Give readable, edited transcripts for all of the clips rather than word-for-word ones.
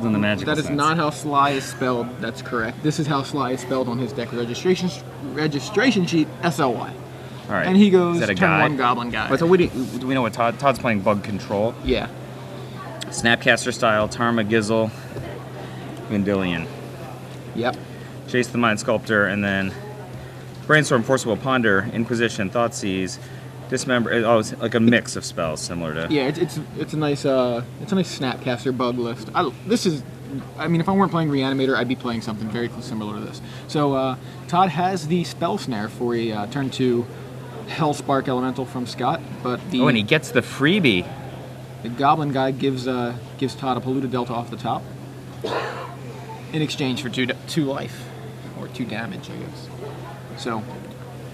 in the magical That is sense. not how Sly is spelled. That's correct. This is how Sly is spelled on his deck registration sheet. SLY. All right. And he goes Is that a turn guy? 1 Goblin guy. But so do we know what Todd's playing? Bug Control. Yeah. Snapcaster style, Tarma Gizzle, Vendilion. Yep. Chase the Mind Sculptor, and then Brainstorm, Force Will, Ponder, Inquisition, Thoughtseize, Dismember. Oh, it's like a mix of spells similar to. Yeah, it's a nice Snapcaster bug list. I mean, if I weren't playing Reanimator, I'd be playing something very similar to this. So Todd has the Spell Snare for a turn 2 Hellspark Elemental from Scott, but and he gets the freebie. The Goblin guy gives Todd a Polluted Delta off the top in exchange for 2 life, or 2 damage, I guess. So,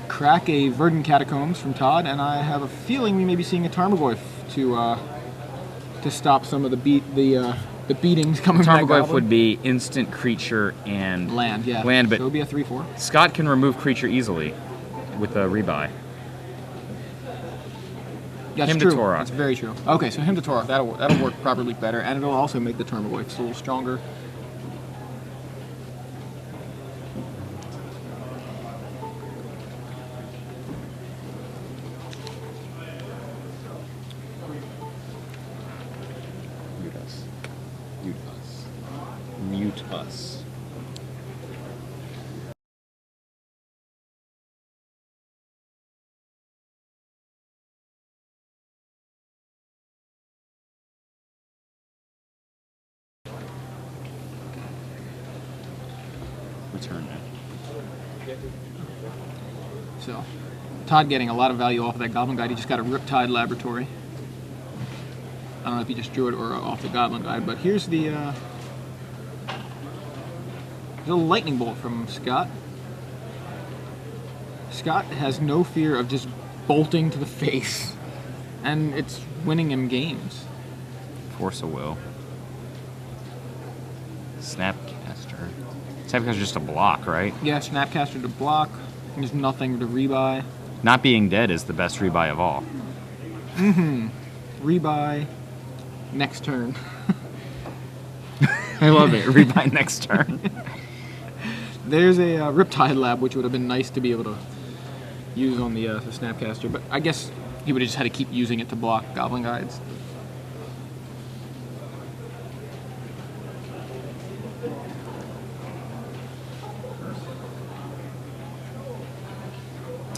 crack a Verdant Catacombs from Todd, and I have a feeling we may be seeing a Tarmogoyf to stop some of the beatings coming from that Tarmogoyf Goblin. would be instant creature and Land, yeah. Land, but so it would be a 3/4. Scott can remove creature easily with a rebuy. That's Hymn to true. Torah. That's very true. Okay, so Hymn to Torah, that'll work probably better, and it'll also make the Tarmogoyfs a little stronger. Mute us. Return it. So, Todd getting a lot of value off of that Goblin Guide. He just got a Riptide Laboratory. I don't know if he just drew it or off the Goblin Guide, but here's the Lightning Bolt from Scott. Scott has no fear of just bolting to the face, and it's winning him games. Force of Will. Snapcaster. Snapcaster's just a block, right? Yeah, Snapcaster to block. There's nothing to rebuy. Not being dead is the best rebuy of all. Rebuy next turn. I love it. Rebuy next turn. There's a Riptide Lab, which would have been nice to be able to use on the Snapcaster, but I guess he would have just had to keep using it to block Goblin Guides.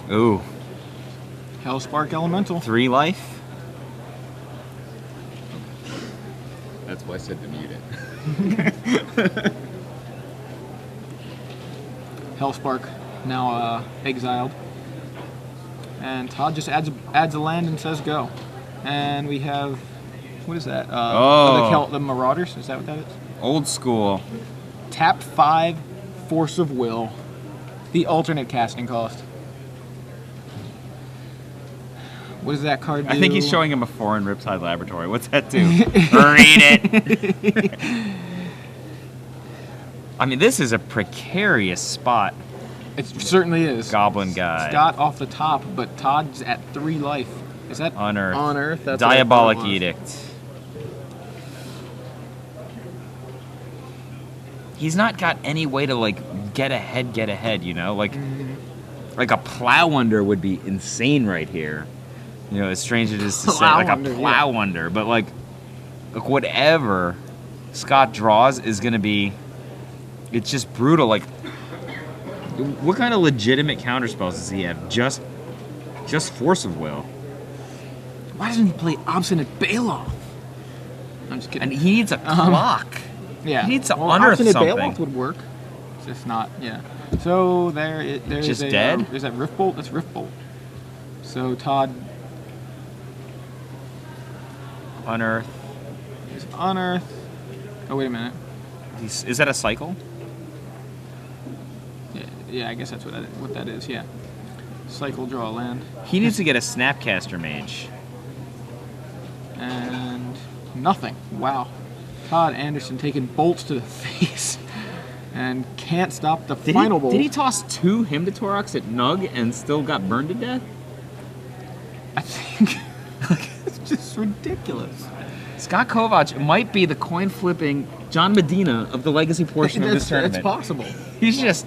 Ooh. Hellspark Elemental. 3 life. That's why I said to mute it. Hellspark now exiled. And Todd just adds a land and says go. And we have, what is that? The Marauders, is that what that is? Old school. Tap 5, Force of Will. The alternate casting cost. What does that card do? I think he's showing him a foreign Riptide Laboratory. What's that do? Read it. I mean, this is a precarious spot. It certainly is. Goblin guy. Scott off the top, but Todd's at 3 life. Is that Unearth? Unearth. That's what I Diabolic thought it was. Edict. He's not got any way to like get ahead. You know, like a Plow Under would be insane right here. You know, as strange as it is to say, like a Plow Under, but like whatever Scott draws is gonna be. It's just brutal. Like, what kind of legitimate counterspells does he have? Just Force of Will. Why doesn't he play Obstinate Bailoff? I'm just kidding. And he needs a clock. Yeah. He needs to unearth Obstinate something. Bailoff would work. It's just not, yeah. So there's Just a, dead? Is that Rift Bolt? That's Rift Bolt. So Todd Unearth. is Unearth. Oh, wait a minute. Is that a cycle? Yeah, I guess that's what that is, yeah. Cycle, draw a land. He needs to get a Snapcaster Mage. And nothing. Wow. Todd Anderson taking bolts to the face and can't stop the final bolt. Did he toss 2 Hymn to Torox at Nug and still got burned to death? I think it's just ridiculous. Scott Kovach might be the coin flipping John Medina of the legacy portion of this tournament. It's possible. He's just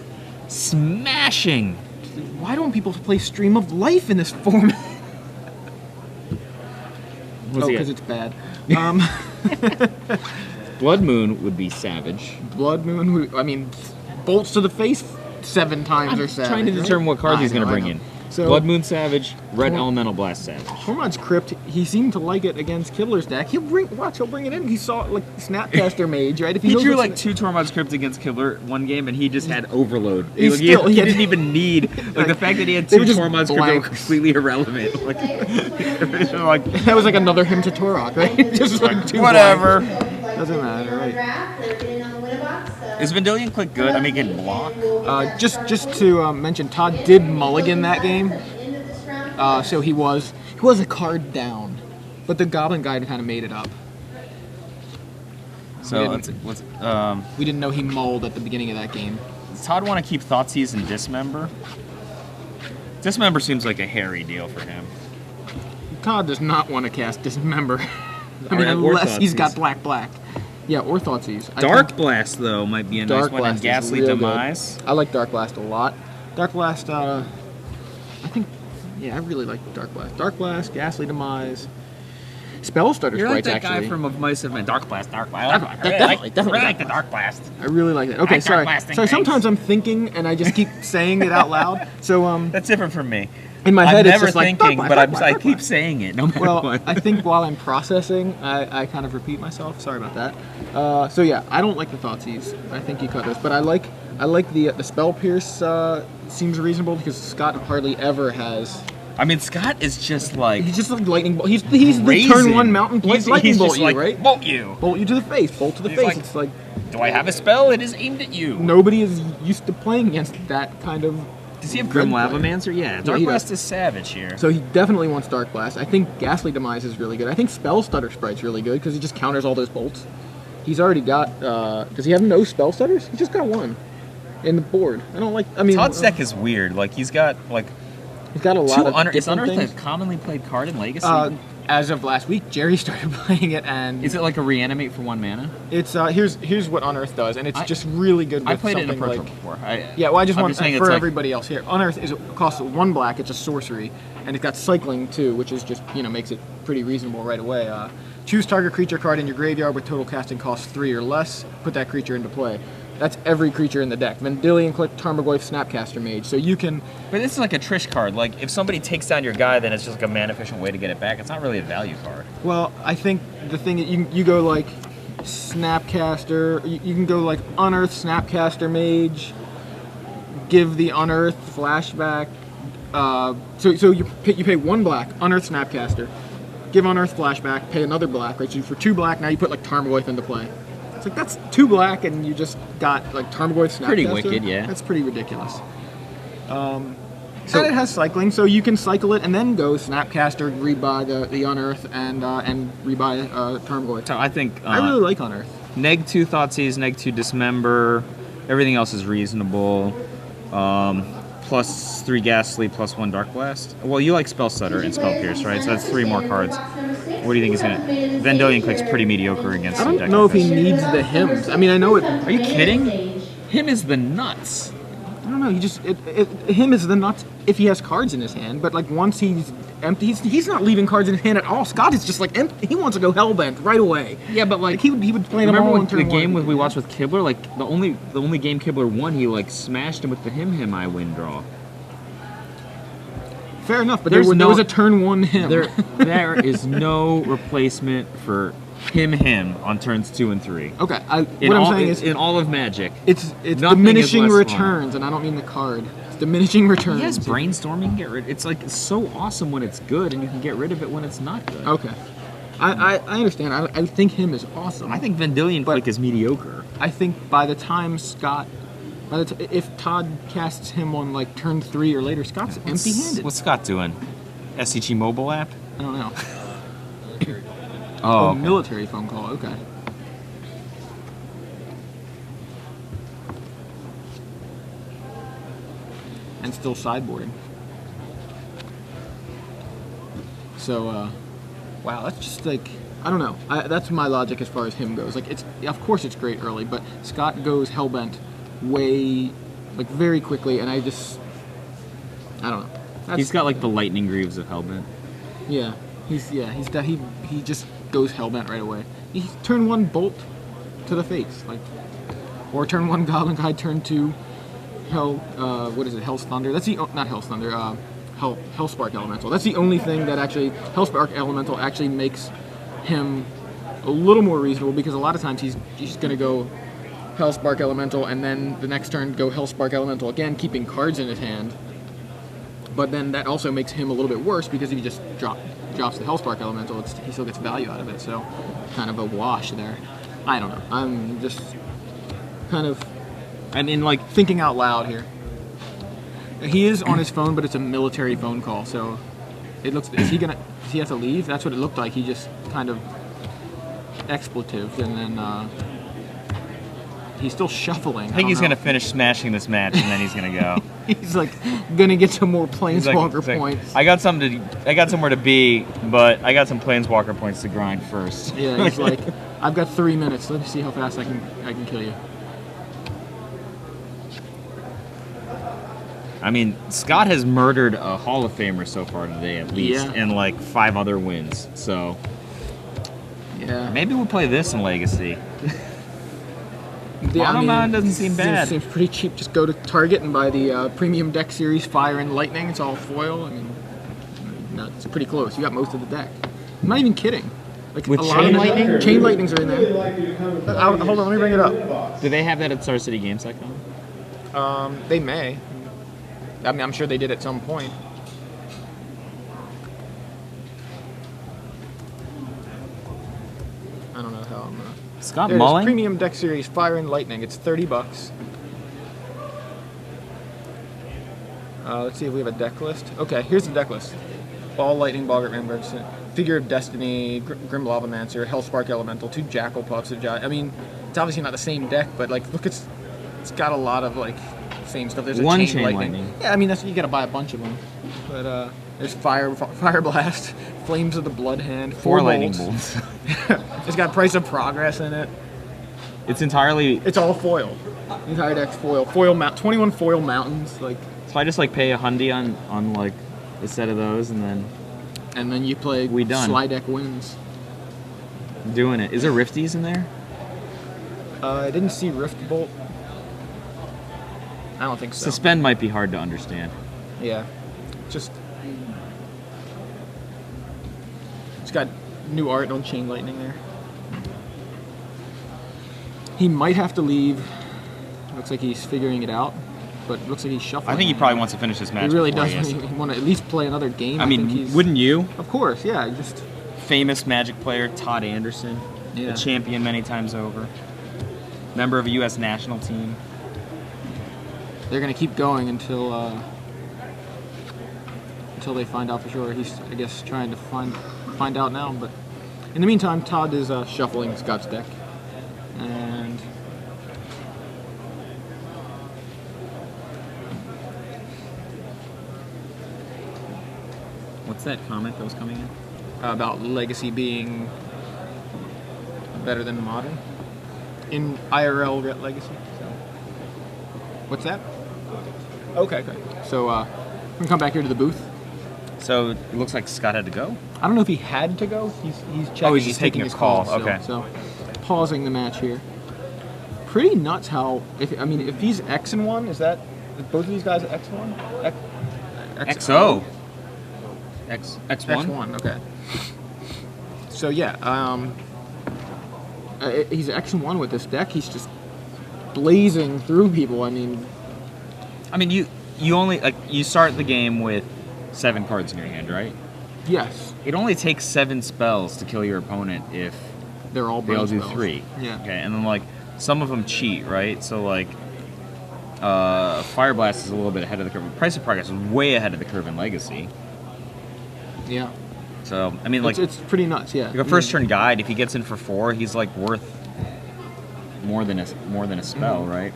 smashing. Why don't people play Stream of Life in this format? Because it's bad. Blood Moon would be savage. Blood Moon, I mean, bolts to the face 7 times or savage. Trying to determine what cards he's going to bring in. So, Blood Moon Savage, Red Elemental Blast Savage. Tormod's Crypt, he seemed to like it against Kibler's deck. He'll bring it in. He saw like Snapcaster Mage, right? If he drew like 2 Tormod's Crypt against Kibler one game, and he just had Overload. He didn't even need like the fact that he had 2 Tormod's Crypt were completely irrelevant. Like, that was like another hymn to Torok, right? Just like 2 whatever. Doesn't matter, right? Is Vendilion Click good? I mean, it can block. Just to mention, Todd did mulligan that game, so he was a card down, but the Goblin Guide kind of made it up. So we didn't know he mulled at the beginning of that game. Does Todd want to keep Thoughtseize and Dismember? Dismember seems like a hairy deal for him. Todd does not want to cast Dismember. I mean, unless he's got black. Yeah, or Thoughtseize. Dark Blast, though, might be a nice one. And Ghastly Demise. I like Dark Blast a lot. Dark Blast, I think, yeah, I really like Dark Blast. Dark Blast, Ghastly Demise. Spell Stutter You're Sprites, like that actually. guy from Of Mice and Men. Dark Blast. Definitely I like the Dark Blast. I really like that. Okay, sorry. Sorry, sometimes I'm thinking and I just keep saying it out loud. So that's different from me. In my head, I'm it's just like, thinking, but I keep saying it no matter what. I think while I'm processing, I kind of repeat myself. Sorry about that. So yeah, I don't like the Thoughtseize. I think you cut this, but I like the Spell Pierce. Seems reasonable because Scott hardly ever has. I mean, Scott is just like he's just like lightning bolt. He's the turn 1 mountain lightning bolt you, right? Bolt you to the face. Bolt to the face. It's like, do I have a spell? It is aimed at you. Nobody is used to playing against that kind of. Does he have Grim Lavamancer? Yeah, Dark Blast is savage here. So he definitely wants Dark Blast. I think Ghastly Demise is really good. I think Spell Stutter Sprite's really good because he just counters all those bolts. He's already got. Does he have no Spell Stutters? He just got 1 in the board. I don't like. I mean, Todd's deck is weird. Like he's got like. He's got a lot of Is different Unearth things. a commonly played card in Legacy? As of last week, Jerry started playing it, and is it like a reanimate for 1 mana? It's here's what Unearth does, and it's just really good. With I played it in a like, before. Yeah, well, I just want for everybody else here. Unearth costs 1 black. It's a sorcery, and it's got cycling too, which is just makes it pretty reasonable right away. Choose target creature card in your graveyard with total casting cost 3 or less. Put that creature into play. That's every creature in the deck. Vendilion Click, Tarmogoyf, Snapcaster Mage. So you can. But this is like a Trish card. Like if somebody takes down your guy, then it's just like a mana efficient way to get it back. It's not really a value card. Well, I think the thing that you go like Snapcaster. You can go like Unearth, Snapcaster Mage. Give the Unearth flashback. So you pay 1 black, Unearth, Snapcaster. Give Unearth flashback. Pay another black. Right. So for 2 black, now you put like Tarmogoyf into play. It's like that's 2 black, and you just got like Tarmogoyf Snapcaster. Pretty wicked, yeah. That's pretty ridiculous. And it has cycling, so you can cycle it and then go Snapcaster, rebuy the Unearth, and rebuy Tarmogoyf. So I think I really like Unearth. Neg 2 Thoughtseize, Neg 2 Dismember. Everything else is reasonable. Plus 3 Ghastly, plus 1 Dark Blast. Well, you like Spell Stutter and Spell Pierce, right? So that's 3 more cards. What do you think he's gonna? Vendilion Click's pretty mediocre against. I don't know if he needs the hymns. I mean, I know it. Are you kidding? Him is the nuts. I don't know. He just him is the nuts if he has cards in his hand. But like once he's empty, he's not leaving cards in his hand at all. Scott is just like empty. He wants to go hellbent right away. Yeah, but like he would play them all on turn 1. The game we watched with Kibler, like the only game Kibler won, he like smashed him with the him I win draw. Fair enough, but there was a turn 1 him. There is no replacement for him on turns 2 and 3. Okay, what I'm saying is in all of Magic, it's diminishing returns, and I don't mean the card. It's diminishing returns. He has brainstorming. Get rid. It's like so awesome when it's good, and you can get rid of it when it's not good. Okay, I understand. I think him is awesome. I think Vendilion Click is mediocre. I think by the time Scott. If Todd casts him on like turn 3 or later, Scott's empty-handed. What's Scott doing? SCG mobile app? I don't know. Okay. Military phone call. Okay. And still sideboarding. So, wow, that's just like I don't know. That's my logic as far as him goes. Like, of course it's great early, but Scott goes Hellbent way, like, very quickly, and I don't know. He's got like the lightning greaves of Hellbent. Yeah, he just goes Hellbent right away. He turn 1 bolt to the face, like, or turn 1 Goblin Guide, turn 2 what is it? Hell's Thunder. That's not Hell's Thunder. Hellspark Elemental. That's the only thing that actually Hellspark Elemental actually makes him a little more reasonable, because a lot of times he's going to go Hellspark Elemental and then the next turn go Hellspark Elemental again, keeping cards in his hand. But then that also makes him a little bit worse, because if he just drops the Hellspark Elemental, he still gets value out of it. So kind of a wash there. I don't know. I'm just kind of, like, thinking out loud here. He is on his phone, but it's a military phone call, so it looks. Does he have to leave? That's what it looked like. He just kind of expletive, and then he's still shuffling. I think he's gonna finish smashing this match, and then he's gonna go. He's like gonna get some more planeswalker points. I got somewhere to be, but I got some planeswalker points to grind first. Yeah, he's like, I've got 3 minutes. Let me see how fast I can kill you. I mean, Scott has murdered a Hall of Famer so far today, at least, and like 5 other wins. So, yeah, maybe we'll play this in Legacy. Yeah, Monomon doesn't seem bad. Seems pretty cheap. Just go to Target and buy the Premium Deck Series Fire and Lightning. It's all foil. I mean, no, it's pretty close. You got most of the deck. I'm not even kidding. Like, with a Chain Lightning? Chain Lightnings are in there. Hold on, let me bring it up. Do they have that at Star City Games.com? They may. I mean, I'm sure they did at some point. I don't know how I'm gonna... Scott Mulling? Premium Deck Series Fire and Lightning. It's $30. Let's see if we have a deck list. Okay, here's the deck list. Ball Lightning, Boggart Members, Figure of Destiny, Grim Lavamancer, Hellspark Elemental, 2 Jackal Puffs. I mean, it's obviously not the same deck, but like, look, it's got a lot of like same stuff. There's a chain lightning. Yeah, I mean, you gotta buy a bunch of them. But there's Fire Blast, Flames of the Blood Hand, 4 lightning bolts. It's got Price of Progress in it. It's all foil. The entire deck's foil. 21 foil mountains. Like, so I just like pay $100 on like a set of those, and then you play Sly Deck Wins. I'm doing it. Is there Rifties in there? I didn't see Rift Bolt. I don't think so. Suspend might be hard to understand. Yeah. It's got new art on Chain Lightning there. He might have to leave. Looks like he's figuring it out, but looks like he's shuffling. I think he probably wants to finish this match. He really does. He want to at least play another game. I mean, wouldn't you? Of course, yeah. Just famous Magic player Todd Anderson, a champion many times over, member of a U.S. national team. They're gonna keep going until they find out for sure. He's, I guess, trying to find out now. But in the meantime, Todd is shuffling Scott's deck, and what's that comment that was coming in about Legacy being better than Modern in IRL Legacy. So, what's that? Okay. So we're gonna come back here to the booth. So it looks like Scott had to go. I don't know if he had to go. He's checking. Oh, he's just taking his a call. Still, okay. So pausing the match here. Pretty nuts how if he's X and 1, is both of these guys X one? XO. X1. X1. Okay. So yeah, he's X and 1 with this deck. He's just blazing through people. I mean, you only you start the game with 7 cards in your hand, right? Yes. It only takes 7 spells to kill your opponent if they all do spells. 3. Yeah. Okay, and then like some of them cheat, right? So like Fire Blast is a little bit ahead of the curve. Price of Progress is way ahead of the curve in Legacy. Yeah. So I mean, like it's pretty nuts. Yeah. Like a first turn guide, if he gets in for 4, he's like worth more than a spell, right?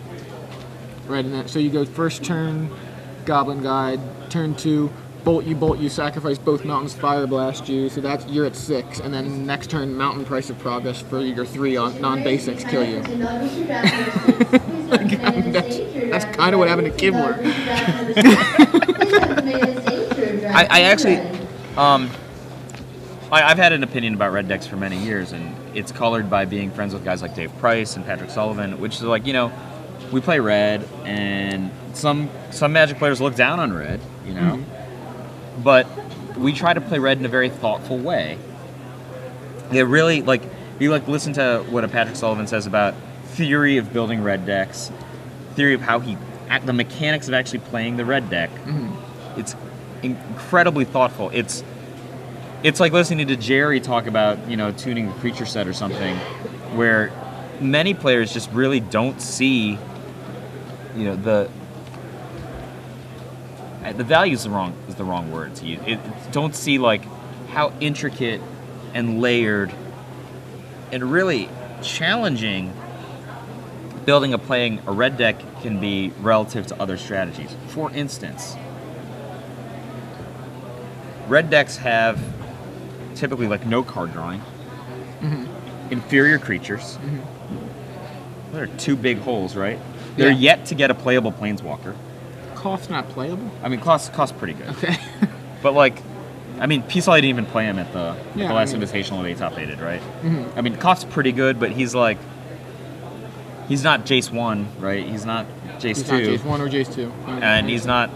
Right. And so you go first turn, Goblin Guide. Turn 2, you sacrifice both Mountain's Fire Blast you, so you're at 6, and then next turn Mountain Price of Progress for your 3 on non-basics kill you. That's kind of what happened to Kibler. I actually, I've had an opinion about red decks for many years, and it's colored by being friends with guys like Dave Price and Patrick Sullivan, which is like, we play red, and some Magic players look down on red, but we try to play red in a very thoughtful way. It really, listen to what a Patrick Sullivan says about theory of building red decks, theory of how the mechanics of actually playing the red deck. It's incredibly thoughtful. It's like listening to Jerry talk about, tuning the creature set or something, where many players just really don't see, the value is the wrong word to use. Don't see how intricate and layered and really challenging playing a red deck can be relative to other strategies. For instance, red decks have typically no card drawing, inferior creatures. There are 2 big holes, right? They're yet to get a playable Planeswalker. Koth's not playable? I mean, Koth's pretty good. Okay. But Peace Alley didn't even play him at the last Invitational they top 8'd, right? I mean, Koth's pretty good, but he's not Jace 1, right? He's not Jace 2. He's not Jace 1 or Jace 2. And he's not,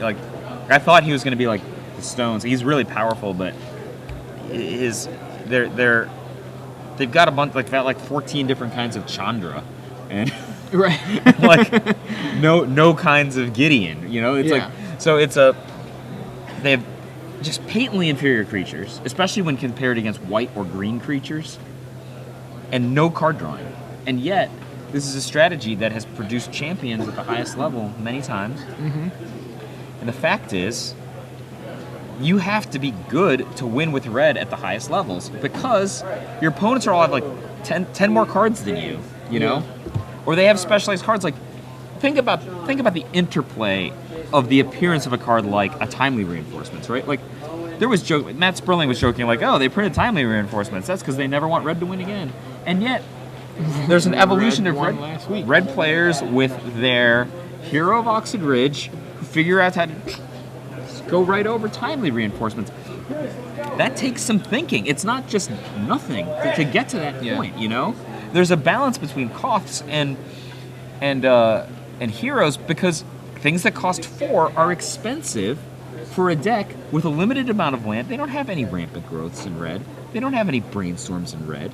I thought he was going to be the Stones. He's really powerful, but they've got a bunch, they've got 14 different kinds of Chandra. And right. no kinds of Gideon, it's they have just patently inferior creatures, especially when compared against white or green creatures, and no card drawing. And yet, this is a strategy that has produced champions at the highest level many times. And the fact is, you have to be good to win with red at the highest levels, because your opponents are all have 10 more cards than you, know? Or they have specialized cards. Think about the interplay of the appearance of a card like a Timely Reinforcements, right? There was Matt Sperling was joking oh, they printed Timely Reinforcements. That's because they never want red to win again. And yet, there's an evolution of red players with their Hero of Oxid Ridge who figure out how to go right over Timely Reinforcements. That takes some thinking. It's not just nothing to get to that point, There's a balance between Koths and heroes, because things that cost 4 are expensive for a deck with a limited amount of land. They don't have any rampant growths in red. They don't have any brainstorms in red.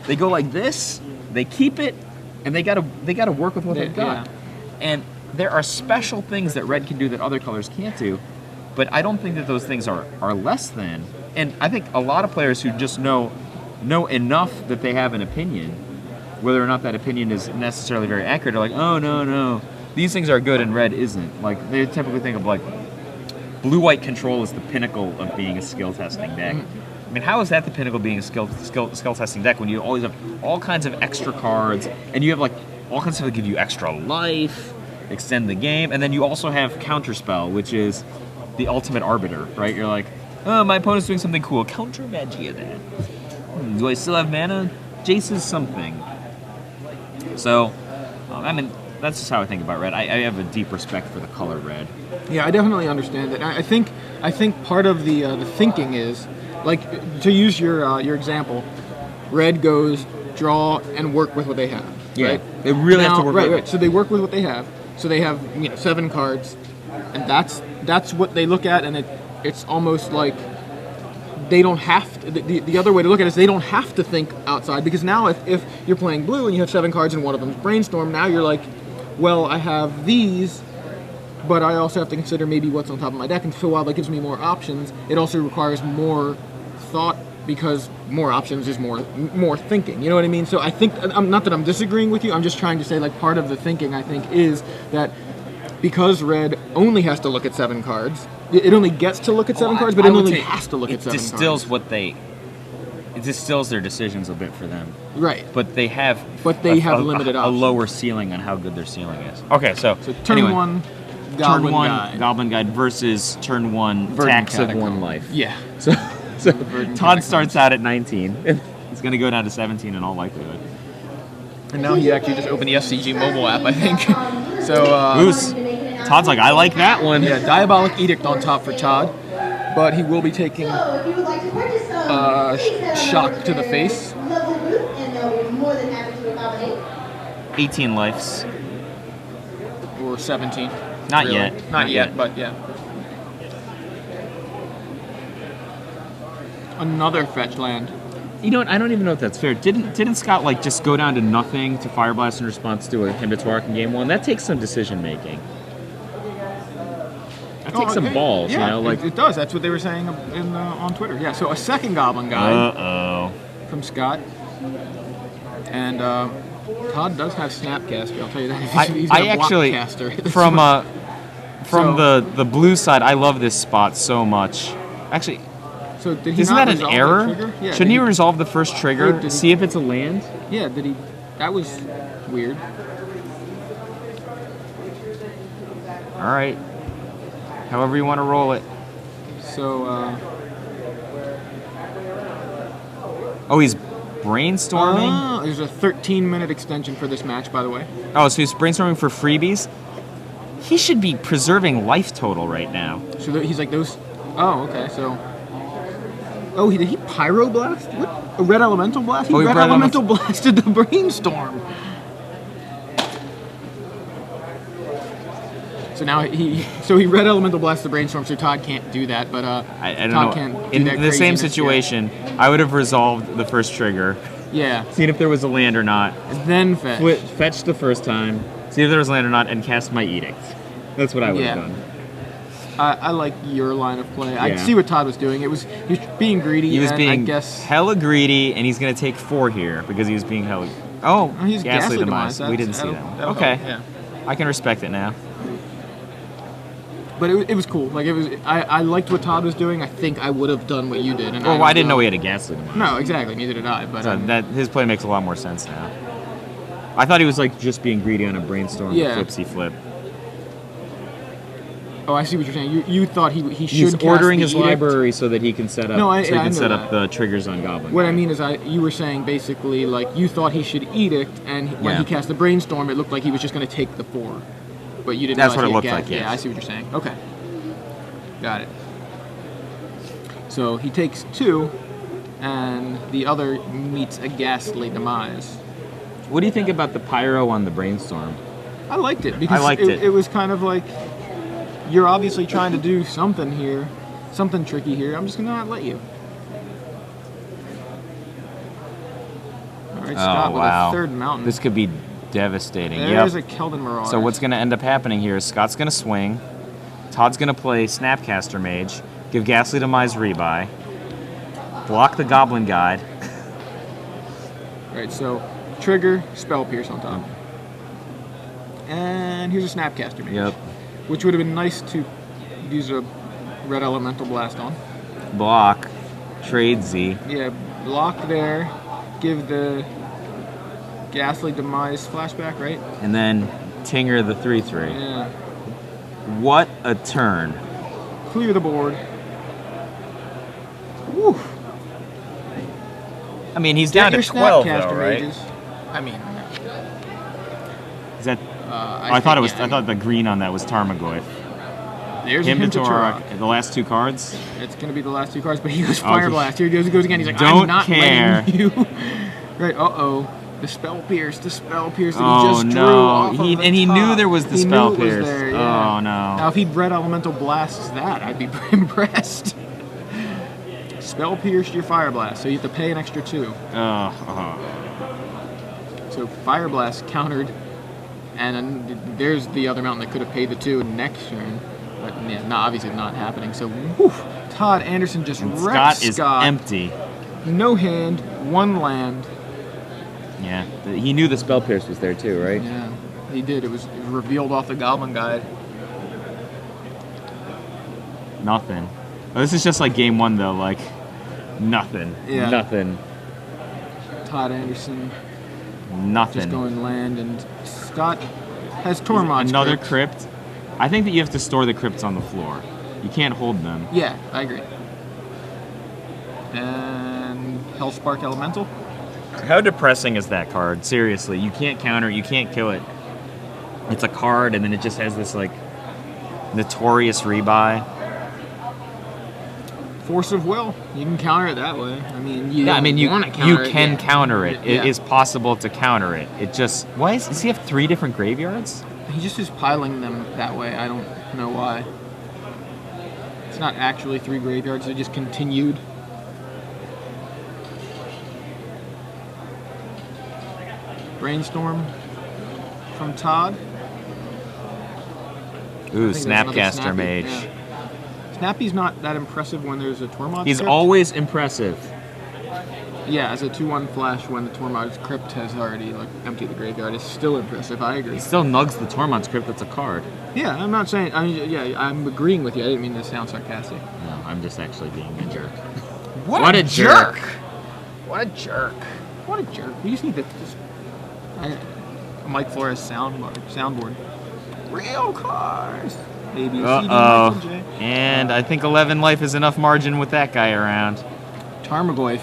They go like this. They keep it, and they gotta work with what they've got. Yeah. And there are special things that red can do that other colors can't do, but I don't think that those things are less than. And I think a lot of players who just know enough that they have an opinion, whether or not that opinion is necessarily very accurate, are oh, no, these things are good and red isn't. They typically think of blue-white control as the pinnacle of being a skill testing deck. I mean, how is that the pinnacle of being a skill testing deck when you always have all kinds of extra cards, and you have all kinds of stuff that give you extra life, extend the game, and then you also have Counterspell, which is the ultimate arbiter, right? You're oh, my opponent's doing something cool. Counter Magia that. Do I still have mana? Jace is something. So, that's just how I think about red. I have a deep respect for the color red. Yeah, I definitely understand it. I think part of the thinking is, to use your example, red goes draw and work with what they have. Yeah, right? They really have to work with it. Right. So they work with what they have. So they have 7 cards, and that's what they look at, and it's almost like they don't have to, the other way to look at it is they don't have to think outside, because now if you're playing blue and you have 7 cards and one of them's Brainstorm, now you're well, I have these, but I also have to consider maybe what's on top of my deck, and so while that gives me more options, it also requires more thought, because more options is more thinking, you know what I mean? So I think, not that I'm disagreeing with you, I'm just trying to say part of the thinking, I think, is that because red only has to look at 7 cards, it only gets to look at 7 cards, but it only has to look at 7 cards. It distills their decisions a bit for them. Right. But they have limited options. A lower ceiling on how good their ceiling is. Okay, so turn anyway. 1, Goblin turn 1 Guide. Goblin Guide versus turn 1 Verdant Tax of Catacomb. 1 life. Yeah. So Verdant Todd Catacomb. starts out at 19. He's going to go down to 17 in all likelihood. And now he actually just opened the SCG mobile app, I think. So, Goose. Todd's like, I like that one. yeah, Diabolic Edict on top for Todd, but he will be taking shock to the face. 18 lives. Or 17. Not really. yet. Not yet, but yeah. Another fetch land. You know what? I don't even know if that's fair. Didn't Scott like just go down to nothing to Fire Blast in response to a him to Twark in game 1? That takes some decision making. That takes some balls, yeah, you know. Like it does. That's what they were saying on Twitter. Yeah. So a second Goblin Guide from Scott, and Todd does have Snapcaster. I'll tell you that. He's got I a actually Blockcaster. from the blue side, I love this spot so much. Actually, So did he isn't not that an resolve the error? trigger? Yeah, Shouldn't he resolve the first trigger? Did he- See if it's a land. Yeah. Did he? That was weird. All right. However you want to roll it. So. Oh, he's brainstorming. There's a 13-minute extension for this match, by the way. Oh, so he's brainstorming for freebies. He should be preserving life total right now. So he's like those. Oh, okay. So. Oh, did he pyroblast? What? A red elemental blast? He Oh, he red red elemental blasted the brainstorm. So now he red elemental blast the brainstorm. So Todd can't do that, but I don't Todd know. can't do In that the same craziness yet. situation, I would have resolved the first trigger, Yeah. seen if there was a land or not, Then fetch. fetched the first time, see if there was land or not, and cast my edict. That's what I would have Yeah. done. I like your line of play. I Yeah. see what Todd was doing. He was being greedy. He was and being I guess hella greedy, and he's going to take 4 here because he was being hella. Oh, he's Ghastly Ghastly Demise. Demise. We didn't see That'll- that. that'll Okay, help, yeah. I can respect it now. But it was cool. Like it was. I liked what Todd was doing. I think I would have done what you did. And Well, I didn't know he had a Ghastly Demise. No, exactly. Neither did I. But So that his play makes a lot more sense now. I thought he was like just being greedy on a brainstorm, Yeah. flipsy flip. oh, I see what you're saying. You thought he should. He's cast ordering the his edict. library so that he can set up. No, I so he know can set that. up the triggers on Goblin. What I mean is, you were saying basically like you thought he should edict, and when Yeah. he cast the brainstorm, it looked like he was just going to take the 4, but you didn't. That's realize what he it had looked like, yes. Yeah, I see what you're saying. Okay, got it. So he takes 2, and the other meets a Ghastly Demise. What do you think about the pyro on the brainstorm? I liked it because I liked it. It was kind of like you're obviously trying to do something here, something tricky here. I'm just gonna not let you. All right, Scott with a 3rd mountain. This could be devastating. There's Yep. a Keldon Marauder. So what's going to end up happening here is Scott's going to swing, Todd's going to play Snapcaster Mage, give Ghastly Demise rebuy, block the Goblin Guide. All right, so trigger, Spell Pierce on top, and here's a Snapcaster Mage. Yep. Which would have been nice to use a red elemental blast on. Block, trade Z. Yeah, block there, give the Ghastly Demise flashback, right? And then Tinger the 3/3. Yeah. What a turn. Clear the board. Woo. I mean, he's Get down to your 12 Snapcaster though, right? Mages. I mean, Is that? I I thought it think, was. yeah, I thought the green on that was Tarmogoyf. there's Him to him to Turok. Turok. The last 2 cards. It's gonna be the last 2 cards, but he goes Oh, Fire just- Blast. Here he goes again. He's like, Don't I'm not care. letting you. Right. The Spell Pierce. The Spell Pierce that Oh, he just drew no. off of He- the and he top. knew there was the He Spell knew it was Pierce. there, yeah. Oh, no. Now if he'd Red Elemental blasts that, I'd be impressed. Spell Pierced your Fire Blast, so you have to pay an extra 2. So Fire Blast countered, and then there's the other mountain that could have paid the 2 next turn, but yeah, obviously not happening. So whew, Todd Anderson just And wrecked Scott is Scott. empty. No hand, 1 land. Yeah. He knew the Spell Pierce was there too, right? Yeah, he did. It was revealed off the Goblin Guide. Nothing. Oh, this is just like game 1 though, like nothing. Yeah. Nothing. Todd Anderson Nothing. just going land, and Scott has Tormod's Another Crypt. crypt. I think that you have to store the crypts on the floor. You can't hold them. Yeah, I agree. And Hellspark Elemental. How depressing is that card? Seriously, you can't counter it, you can't kill it. It's a card, and then it just has this, like, notorious rebuy. Force of Will. You can counter it that way. I mean, you can counter it. It is possible to counter it. It just... Does he have 3 different graveyards? He just is piling them that way. I don't know why. It's not actually 3 graveyards. They just continued. Brainstorm from Todd. Ooh, Snapcaster Mage. Yeah. Snappy's not that impressive when there's a Tormod He's script. always impressive. Yeah, as a 2/1 flash when the Tormod's crypt has already emptied the graveyard, it's still impressive. I agree. He still nugs the Tormod's crypt. That's a card. Yeah, I'm not saying. I mean, yeah, I'm agreeing with you. I didn't mean to sound sarcastic. No, I'm just actually being a jerk. What a jerk! What a jerk! What a jerk! We just need to a Mike Flores soundboard. Real cars. A, B, C, D, F, J. And I think 11 life is enough margin with that guy around. Tarmogoyf.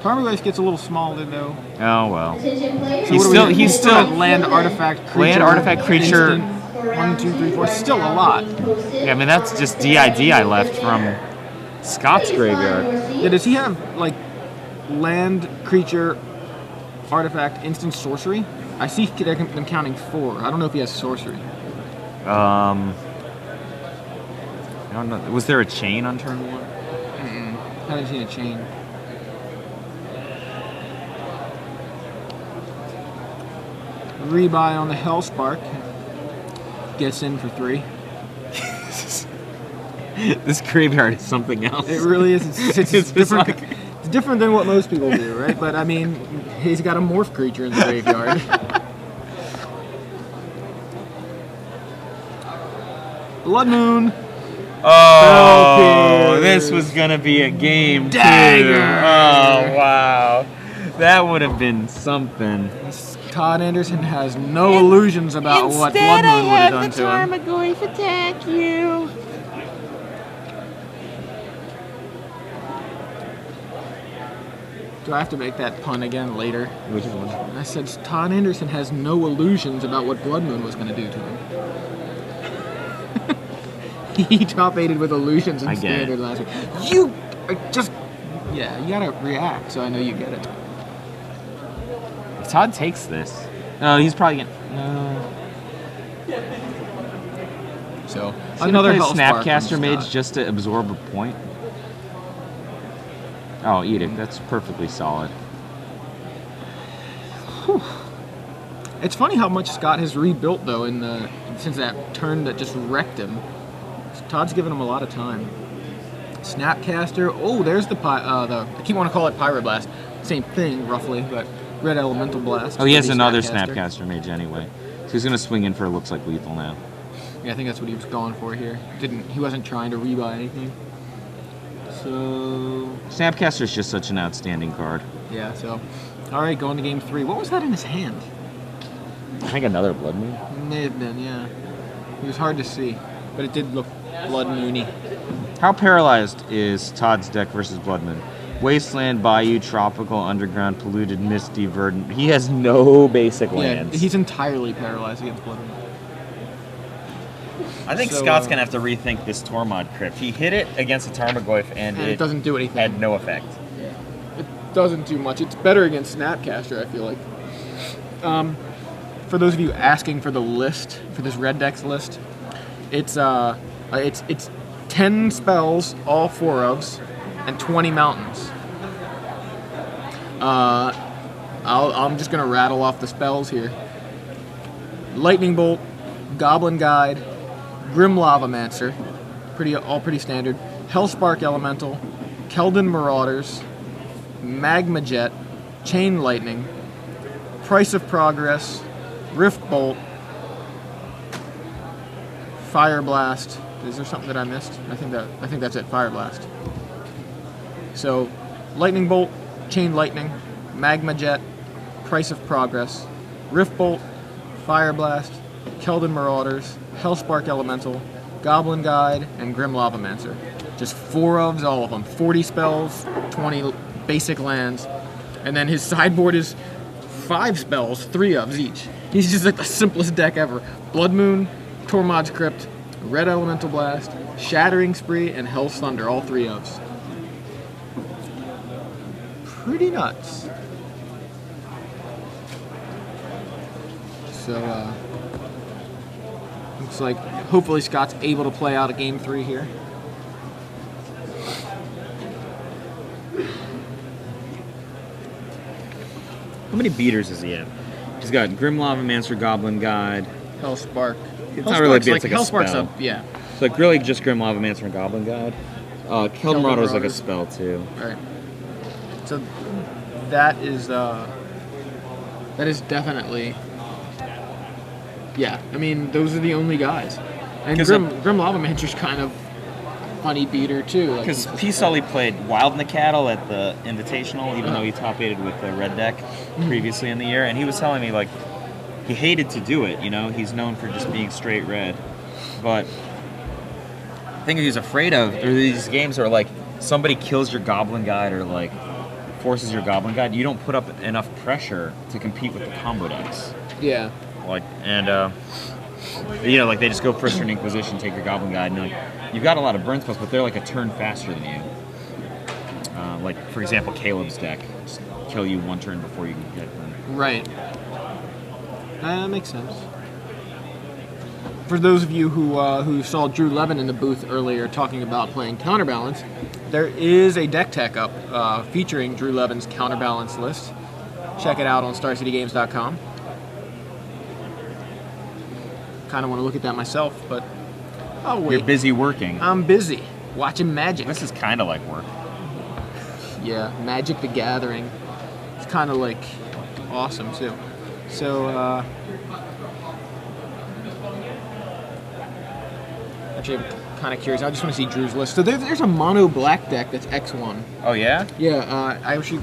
Tarmogoyf gets a little smaller though. Oh well. So he's still land artifact creature. Land artifact creature. Instant, 1, 2, 3, 4. Still a lot. Yeah, I mean that's just DID I left from Scott's graveyard. Yeah, does he have land creature artifact instant sorcery? I see them counting 4. I don't know if he has sorcery. I don't know. Was there a chain on turn 1? Haven't seen a chain. Rebuy on the Hellspark. Gets in for 3. This graveyard is something else. It really is. It's different. It's different than what most people do, right? But I mean, he's got a morph creature in the graveyard. Blood Moon. Oh, this was gonna be a game Dagger. too. Oh wow, that would have been something. Todd Anderson has no illusions about what Blood Moon would have done to him. I'm going to attack you. Do I have to make that pun again later? Which one? I said Todd Anderson has no illusions about what Blood Moon was going to do to him. He top-8'd with illusions in standard last week. You just... Yeah, you gotta react, so I know you get it. If Todd takes this... No, he's probably gonna... No. So, another Snapcaster Mage just to absorb a point? Oh, Edict. That's perfectly solid. Whew. It's funny how much Scott has rebuilt, though, since that turn that just wrecked him. Todd's given him a lot of time. Snapcaster. Oh, there's I keep wanting to call it Pyroblast. Same thing, roughly, but Red Elemental Blast. Oh, he has another Snapcaster Mage anyway. So he's going to swing in for looks like lethal now. Yeah, I think that's what he was going for here. He wasn't trying to rebuy anything. So... Snapcaster is just such an outstanding card. Yeah, so... Alright, going to game 3. What was that in his hand? I think another Blood Moon. May have been, yeah. It was hard to see, but it did look Blood Moony. How paralyzed is Todd's deck versus Blood Moon? Wasteland, Bayou, Tropical, Underground, Polluted, Misty, Verdant. He has no basic lands. Yeah, he's entirely paralyzed against Blood Moon. I think Scott's going to have to rethink this Tormod Crypt. He hit it against a Tarmogoyf and it doesn't do anything. Had no effect. Yeah. It doesn't do much. It's better against Snapcaster, I feel like. For those of you asking for the list, for this Red Deck's list, it's 10 spells, all 4-ofs, and 20 mountains. I'm just gonna rattle off the spells here. Lightning Bolt, Goblin Guide, Grim Lavamancer, all pretty standard. Hellspark Elemental, Keldon Marauders, Magma Jet, Chain Lightning, Price of Progress, Rift Bolt, Fire Blast. Is there something that I missed? I think that's it. Fire Blast. So, Lightning Bolt, Chain Lightning, Magma Jet, Price of Progress, Rift Bolt, Fire Blast, Keldon Marauders, Hellspark Elemental, Goblin Guide, and Grim Lavamancer. Just 4 ofs, all of them. 40 spells, 20 basic lands, and then his sideboard is 5 spells, 3 ofs each. He's just like the simplest deck ever. Blood Moon, Tormod's Crypt, Red Elemental Blast, Shattering Spree, and Hell's Thunder, all 3 ofs. Pretty nuts. So, looks like hopefully Scott's able to play out a game 3 here. How many beaters does he have? He's got Grim Lavamancer, Goblin Guide. Hellspark. It's not really beats, like a Hellspark's spell. yeah. It's like really just Grim Lavamancer and Goblin Guide. Keldon Marauder is like a spell too. Right. So that is definitely, yeah. I mean, those are the only guys. And Grim Lavamancer's kind of funny beater too. Because P. Sully played Wild in the Cattle at the Invitational, even though he top-aided with the Red Deck previously in the year, and he was telling me like he hated to do it. You know, he's known for just being straight red, but the thing he's afraid of are these games where like somebody kills your Goblin Guide or like forces your Goblin Guide. You don't put up enough pressure to compete with the combo decks. Yeah. Like you know, like they just go first turn Inquisition, take your Goblin Guide, and like you've got a lot of burn spells, but they're like a turn faster than you. Like for example, Caleb's deck just kill you 1 turn before you can get them. Right. That makes sense. For those of you who saw Drew Levin in the booth earlier talking about playing Counterbalance, there is a deck tech up featuring Drew Levin's Counterbalance list. Check it out on StarCityGames.com. Kind of want to look at that myself, but I'll wait. You're busy working. I'm busy watching Magic. This is kind of like work. Yeah, Magic the Gathering. It's kind of like awesome too. So, actually, I'm kind of curious. I just want to see Drew's list. So there's a mono black deck that's X1. Oh yeah? Yeah. I actually,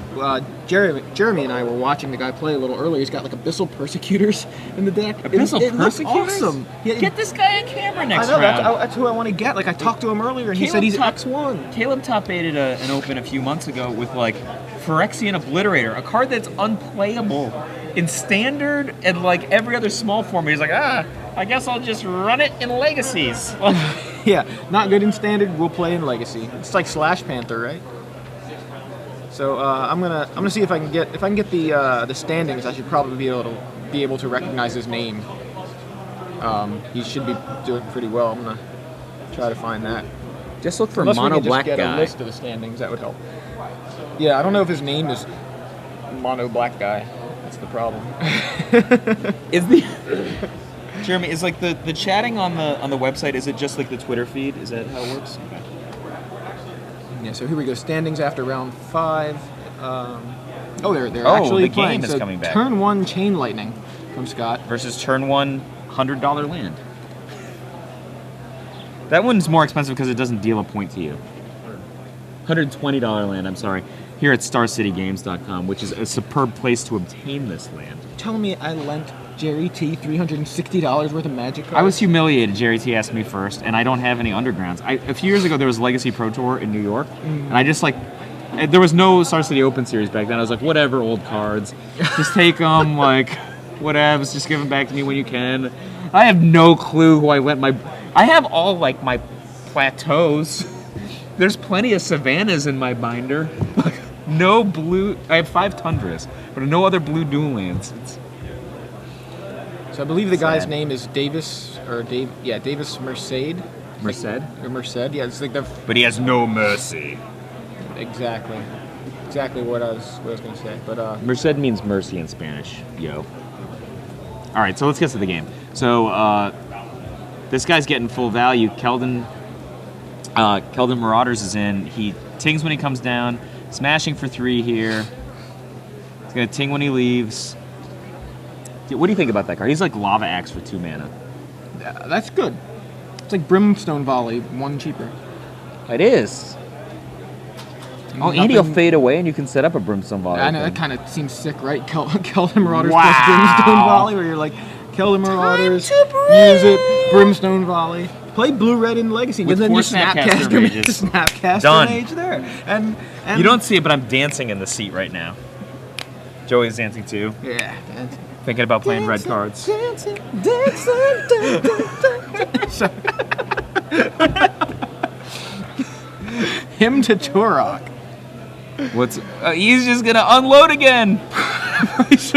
Jeremy and I were watching the guy play a little earlier. He's got like Abyssal Persecutors in the deck. Abyssal Persecutors? Awesome. Get this guy on camera next I know, round. that's who I want to get. Like I talked to him earlier, and he said he's X1. Caleb top-aided an open a few months ago with like Phyrexian Obliterator, a card that's unplayable in Standard and like every other small format. He's like, I guess I'll just run it in Legacies. Yeah, not good in Standard. We'll play in Legacy. It's like Slash Panther, right? So I'm gonna see if I can get the standings. I should probably be able to recognize his name. He should be doing pretty well. I'm gonna try to find that. Just look for Unless mono we can black just get guy. a list of the standings, that would help. Yeah, I don't know if his name is mono black guy. That's the problem. Is the Jeremy, is like the chatting on the website, is it just like the Twitter feed? Is that how it works? Okay. Yeah, so here we go. Standings after round 5. They're Oh, actually the playing. game is coming back. Turn 1 Chain Lightning from Scott. Versus turn 1 $100 land. That one's more expensive because it doesn't deal a point to you. $120 land, I'm sorry. Here at StarCityGames.com, which is a superb place to obtain this land. Telling me I lent Jerry T $360 worth of Magic cards? I was humiliated. Jerry T asked me first, and I don't have any undergrounds. A few years ago, there was Legacy Pro Tour in New York, and I just there was no Star City Open Series back then. I was like, whatever, old cards. Just take them, like, whatevs. Just give them back to me when you can. I have no clue who I lent I have all, like, my plateaus. There's plenty of savannas in my binder. No blue. I have 5 tundras, but no other blue dual lands. So I believe the guy's name is Davis Merced. Merced? Or Merced, yeah. It's like But he has no mercy. Exactly what I was going to say. But Merced means mercy in Spanish. Yo. All right, so let's get to the game. So this guy's getting full value. Keldon Marauders is in. He tings when he comes down. Smashing for 3 here. He's going to ting when he leaves. What do you think about that card? He's like Lava Axe for 2 mana. That's good. It's like Brimstone Volley, 1 cheaper. It is. Oh, and he'll fade away and you can set up a Brimstone Volley. I know, that kind of seems sick, right? Keldon Marauders plus Brimstone Volley, where you're like, Kelder Marauders, use it, Brimstone Volley. Play Blue-Red in Legacy. With and then four you Snapcaster Mages. Snapcaster Done. Mage there. And You don't see it, but I'm dancing in the seat right now. Joey's dancing too. Yeah. Dancing. Thinking about playing red cards. Dancing, dancing. Him to Turok. What's? He's just gonna unload again. Todd's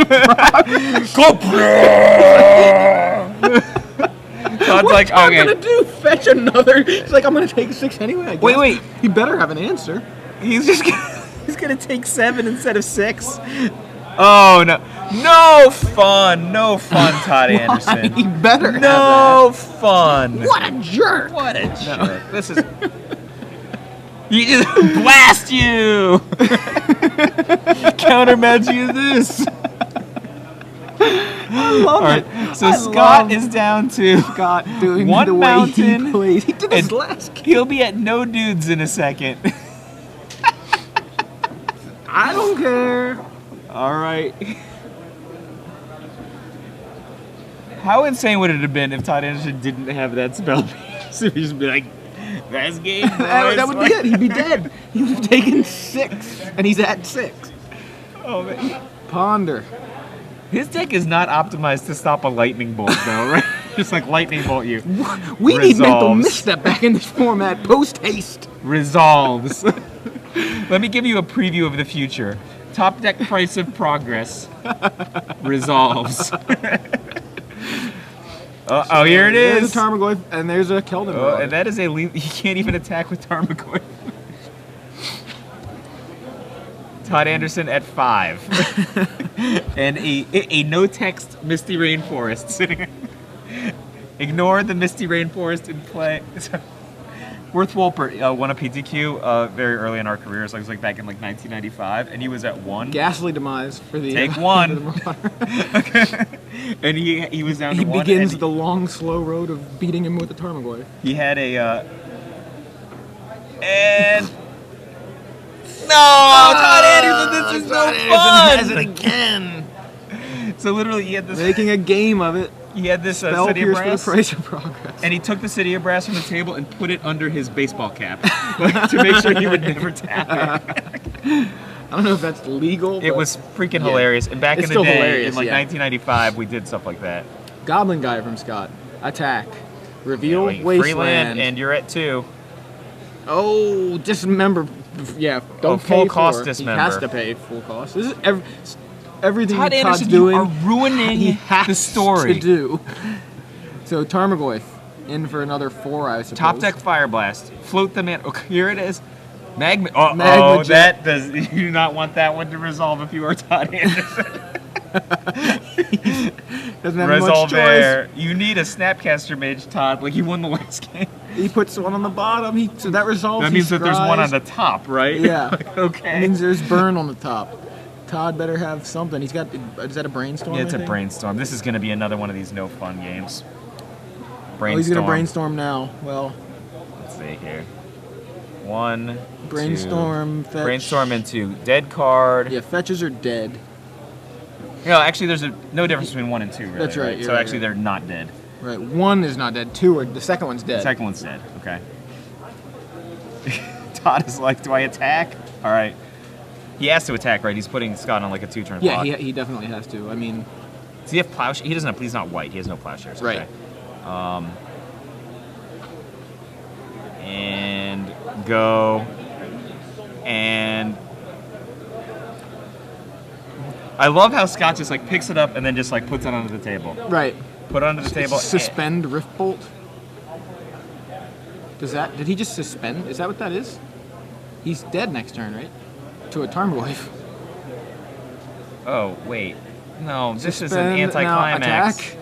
like, What's Todd okay. gonna do? Fetch another? He's like, I'm gonna take 6 anyway. I guess. Wait. He better have an answer. He's just he's gonna take 7 instead of 6. Oh no! No fun, Todd Anderson. He better. No fun. What a jerk! What a jerk! This is. He just blast you. Counter magic this. I love it. So Scott is down to Scott doing one the way mountain. he plays. He did this and last game. He'll be at no dudes in a second. I don't care. All right. How insane would it have been if Todd Anderson didn't have that spell? So he'd just be like, last game, boys. That would be it. He'd be dead. He would have taken 6, and he's at 6. Oh, man. Ponder. His deck is not optimized to stop a lightning bolt, though, right? Just like lightning bolt you. We need mental Resolves. misstep back in this format. Post haste. Resolves. Let me give you a preview of the future. Top deck price of progress. Resolves. Oh, here it There's is. a Tarmogoyf, and there's a Keldon. Oh, and that is a he can't even attack with Tarmogoyf. Todd Anderson at 5. And a no text Misty Rainforest sitting. Ignore the Misty Rainforest in play. Worth Wolpert won a PTQ very early in our careers. So it was like back in like 1995, and he was at 1. Ghastly demise for the Take for 1. the Marauder. And he was down to He 1. begins and the long, slow road of beating him with a Tarmogoyf. He had a and no, Todd Anderson, this is no fun. Has it again. So literally, he had this. Making a game of it. He had this Spell City of pierce for the Brass, price of progress. and he took the City of Brass from the table and put it under his baseball cap, like, to make sure he would never tap it. I don't know if that's legal. It but was freaking Yeah. hilarious. And back It's in the still day, hilarious, in like yeah. 1995, we did stuff like that. Goblin guy from Scott. Attack. Reveal Like, Wasteland. Freeland, and you're at 2. Oh, dismember. Yeah, don't pay full cost for. dismember. He has to pay full cost. This is everything Todd that Todd's Anderson, doing. you are ruining he has the story. to do. So Tarmogoyf in for another 4, I suppose. Top deck Fire Blast. Float the man. Okay, here it is. Magma. Oh, Magma Jet. that does. You do not want that one to resolve if you are Todd Anderson. Doesn't have Resolve much choice. there. You need a Snapcaster Mage, Todd. Like you won the last game. He puts one on the bottom. So that resolves. That means that there's one on the top, right? Yeah. Like, okay. It means there's burn on the top. Todd better have something. He's got. Is that a brainstorm? Yeah, it's I a think? brainstorm. This is going to be another one of these no fun games. Oh, he's gonna brainstorm now. Well, Let's see here. 1. brainstorm. 2. Fetch. Brainstorm into dead card. Yeah, fetches are dead. No, actually, there's no difference between 1 and 2, really. That's right, you're So right, actually, right. they're not dead. Right. 1 is not dead. 2 are. The second one's dead. The second one's dead. Okay. Todd is like, do I attack? All right. He has to attack, right? He's putting Scott on like a 2-turn Yeah, clock. he definitely has to. I mean, Does he have plowshare? He doesn't have. He's not white. He has no plowshares. Right. Okay. And go. And I love how Scott just like picks it up and then just like puts it onto the table. right. Put it onto the table. Suspend Rift Bolt. Did he just suspend? Is that what that is? He's dead next turn, right? To a Tarmogoyf. Oh wait. No, this is an Suspend, now anticlimax. attack.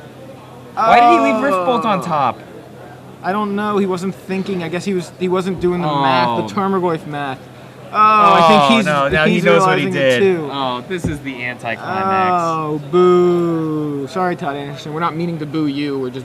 Why did he leave Rift Bolt on top? I don't know. He wasn't thinking. I guess he wasn't doing the math, the Tarmogoyf math. Oh, I think he's no, now he he's knows what he realizing it did. too. Oh, this is the anticlimax. Oh, boo. Sorry, Todd Anderson. We're not meaning to boo you. We're just